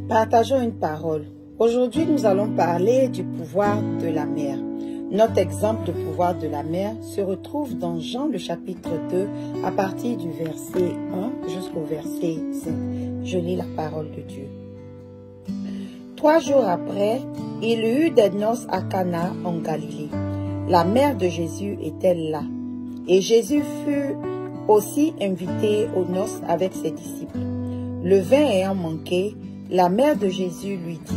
Partageons une parole. Aujourd'hui, nous allons parler du pouvoir de la mère. Notre exemple de pouvoir de la mère se retrouve dans Jean le chapitre 2 à partir du verset 1 jusqu'au verset 5. Je lis la parole de Dieu. 3 jours après, il y eut des noces à Cana en Galilée. La mère de Jésus était là. Et Jésus fut aussi invité aux noces avec ses disciples. Le vin ayant manqué, la mère de Jésus lui dit,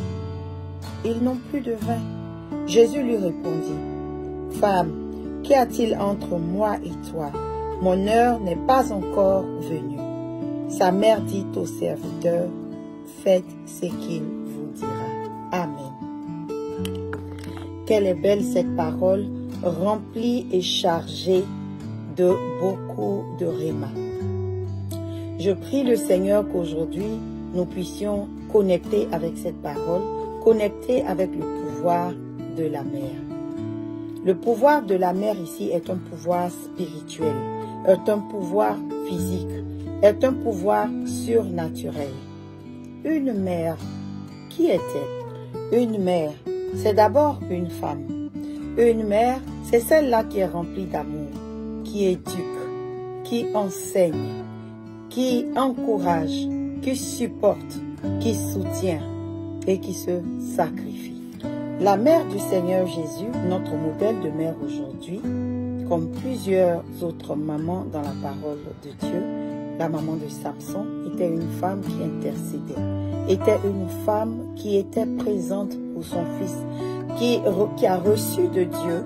« Ils n'ont plus de vin. » Jésus lui répondit, « Femme, qu'y a-t-il entre moi et toi? Mon heure n'est pas encore venue. » Sa mère dit au serviteur, « Faites ce qu'il vous dira. » Amen. Quelle est belle cette parole, remplie et chargée de beaucoup de réma. Je prie le Seigneur qu'aujourd'hui, nous puissions connecter avec cette parole, connecter avec le pouvoir de la mère. Le pouvoir de la mère ici est un pouvoir spirituel, est un pouvoir physique, est un pouvoir surnaturel. Une mère, qui est-elle? Une mère, c'est d'abord une femme. Une mère, c'est celle-là qui est remplie d'amour, qui éduque, qui enseigne, qui encourage, qui supporte, qui soutient et qui se sacrifie. La mère du Seigneur Jésus, notre modèle de mère aujourd'hui, comme plusieurs autres mamans dans la parole de Dieu, la maman de Samson était une femme qui intercédait, était une femme qui était présente pour son fils, qui a reçu de Dieu,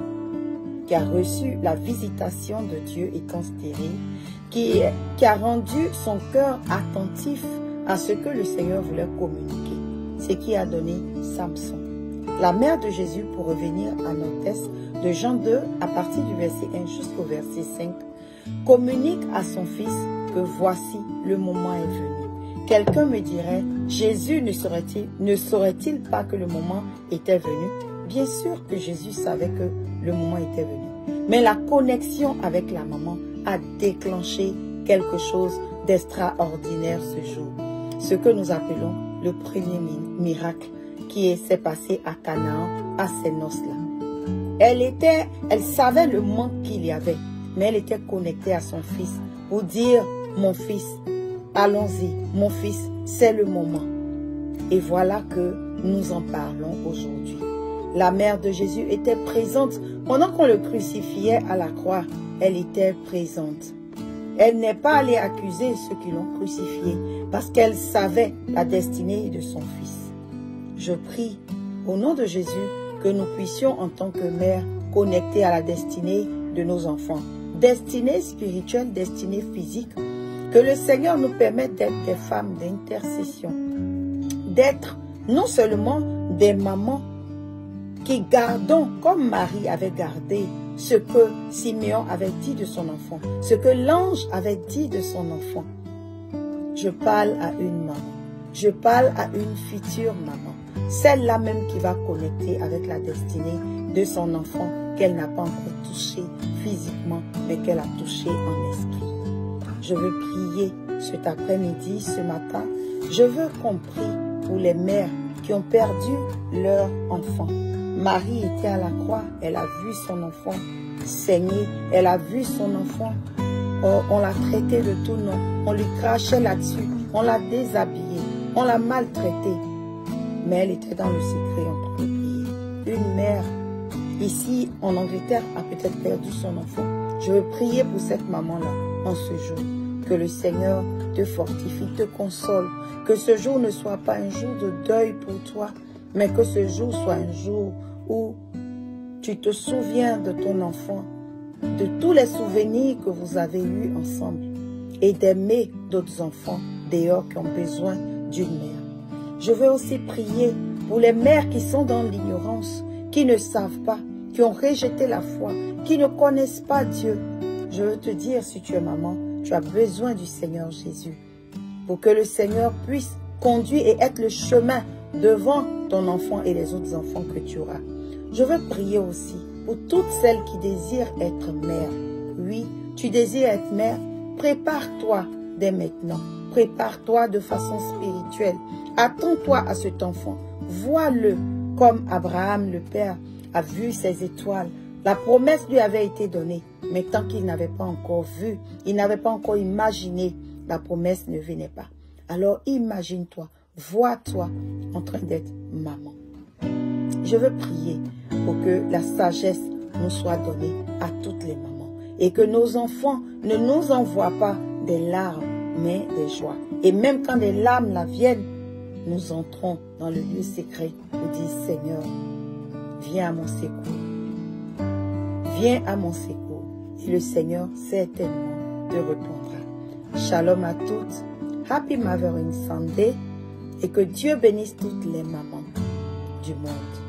qui a reçu la visitation de Dieu étant stérile, qui a rendu son cœur attentif à ce que le Seigneur voulait communiquer. C'est qui a donné Samson. La mère de Jésus, pour revenir à notre texte de Jean 2, à partir du verset 1 jusqu'au verset 5, communique à son fils que voici, le moment est venu. Quelqu'un me dirait, Jésus ne saurait-il pas que le moment était venu? Bien sûr que Jésus savait que le moment était venu. Mais la connexion avec la maman a déclenché quelque chose d'extraordinaire ce jour. Ce que nous appelons le premier miracle qui s'est passé à Canaan, à ces noces-là. Elle savait le manque qu'il y avait, mais elle était connectée à son fils pour dire, mon fils, allons-y, mon fils, c'est le moment. Et voilà que nous en parlons aujourd'hui. La mère de Jésus était présente. Pendant qu'on le crucifiait à la croix, elle était présente. Elle n'est pas allée accuser ceux qui l'ont crucifié parce qu'elle savait la destinée de son fils. Je prie au nom de Jésus que nous puissions en tant que mère connecter à la destinée de nos enfants. Destinée spirituelle, destinée physique. Que le Seigneur nous permette d'être des femmes d'intercession. D'être non seulement des mamans qui gardons, comme Marie avait gardé, ce que Simeon avait dit de son enfant, ce que l'ange avait dit de son enfant. Je parle à une maman, je parle à une future maman, celle-là même qui va connecter avec la destinée de son enfant qu'elle n'a pas encore touché physiquement, mais qu'elle a touché en esprit. Je veux prier cet après-midi, ce matin, je veux qu'on prie pour les mères qui ont perdu leur enfant. Marie était à la croix, elle a vu son enfant saigner, elle a vu son enfant, on l'a traité de tout nom, on lui crachait là-dessus, on l'a déshabillée, on l'a maltraitée. Mais elle était dans le secret en train de prier. Une mère, ici en Angleterre, a peut-être perdu son enfant. Je veux prier pour cette maman-là en ce jour. Que le Seigneur te fortifie, te console, que ce jour ne soit pas un jour de deuil pour toi, mais que ce jour soit un jour où tu te souviens de ton enfant, de tous les souvenirs que vous avez eus ensemble et d'aimer d'autres enfants dehors qui ont besoin d'une mère. Je veux aussi prier pour les mères qui sont dans l'ignorance, qui ne savent pas, qui ont rejeté la foi, qui ne connaissent pas Dieu. Je veux te dire, si tu es maman, tu as besoin du Seigneur Jésus pour que le Seigneur puisse conduire et être le chemin devant ton enfant et les autres enfants que tu auras. Je veux prier aussi pour toutes celles qui désirent être mères. Oui, tu désires être mère, prépare-toi dès maintenant. Prépare-toi de façon spirituelle. Attends-toi à cet enfant. Vois-le comme Abraham, le Père, a vu ses étoiles. La promesse lui avait été donnée, mais tant qu'il n'avait pas encore vu, il n'avait pas encore imaginé, la promesse ne venait pas. Alors imagine-toi, vois-toi en train d'être maman. Je veux prier pour que la sagesse nous soit donnée à toutes les mamans et que nos enfants ne nous envoient pas des larmes, mais des joies. Et même quand des larmes la viennent, nous entrons dans le lieu secret pour dire Seigneur, viens à mon secours. Viens à mon secours. Et le Seigneur certainement te répondra. Shalom à toutes. Happy Mothering Sunday. Et que Dieu bénisse toutes les mamans du monde.